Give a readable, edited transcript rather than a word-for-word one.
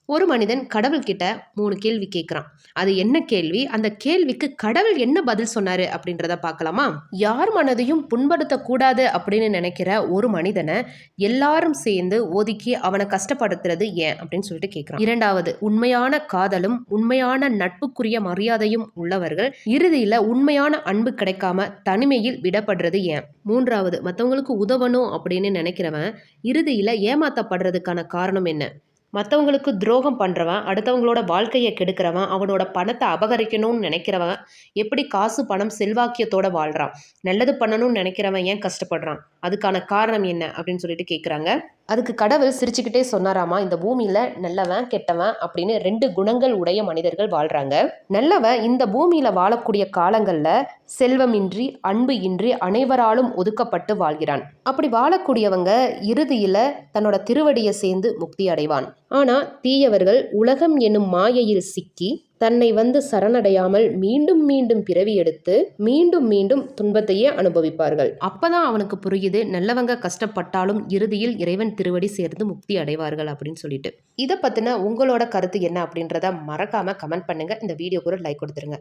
ஒரு மனிதன் கடவுள்கிட்ட 3 கேள்வி கேட்குறான். அது என்ன கேள்வி? அந்த கேள்விக்கு கடவுள் என்ன பதில் சொன்னாரு அப்படின்றத பார்க்கலாமா? யார் மனதையும் புண்படுத்தக்கூடாது அப்படின்னு நினைக்கிற ஒரு மனிதனை எல்லாரும் சேர்ந்து ஒதுக்கி அவனை கஷ்டப்படுத்துறது ஏன் அப்படின்னு சொல்லிட்டு கேட்குறான். 2வது, உண்மையான காதலும் உண்மையான நட்புக்குரிய மரியாதையும் உள்ளவர்கள் இறுதியில உண்மையான அன்பு கிடைக்காம தனிமையில் விடப்படுறது ஏன்? 3வது, மற்றவங்களுக்கு உதவணும் அப்படின்னு நினைக்கிறவன் இறுதியில ஏமாத்தப்படுறதுக்கான காரணம் என்ன? மற்றவங்களுக்கு துரோகம் பண்ணுறவன், அடுத்தவங்களோட வாழ்க்கையை கெடுக்கிறவன், அவனோட பணத்தை அபகரிக்கணும்னு நினைக்கிறவன் எப்படி காசு பணம் செல்வாக்கியத்தோட வாழ்கிறான்? நல்லது பண்ணணும்னு நினைக்கிறவன் ஏன் கஷ்டப்படுறான்? அதுக்கான காரணம் என்ன அப்படின்னு சொல்லிட்டு கேட்குறாங்க. அதுக்கு கடவுள் சிரிச்சுக்கிட்டே சொன்னாராமா, இந்த பூமியில் நல்லவன் கெட்டவன் அப்படின்னு 2 குணங்கள் உடைய மனிதர்கள் வாழ்கிறாங்க. நல்லவன் இந்த பூமியில் வாழக்கூடிய காலங்களில் செல்வமின்றி அன்பு இன்றி அனைவராலும் ஒதுக்கப்பட்டு வாழ்கிறான். அப்படி வாழக்கூடியவங்க இறுதியில் தன்னோட திருவடியை சேர்ந்து முக்தி அடைவான். ஆனால் தீயவர்கள் உலகம் என்னும் மாயையில் சிக்கி தன்னை சரணடையாமல் மீண்டும் மீண்டும் பிறவி எடுத்து மீண்டும் மீண்டும் துன்பத்தையே அனுபவிப்பார்கள். அப்பதான் அவனுக்கு புரியுது நல்லவங்க கஷ்டப்பட்டாலும் இறுதியில் இறைவன் திருவடி சேர்ந்து முக்தி அடைவார்கள் அப்படின்னு சொல்லிட்டு. இதை பத்தின உங்களோட கருத்து என்ன அப்படின்றத மறக்காம கமெண்ட் பண்ணுங்க. இந்த வீடியோக்கு ஒரு லைக் கொடுத்துருங்க.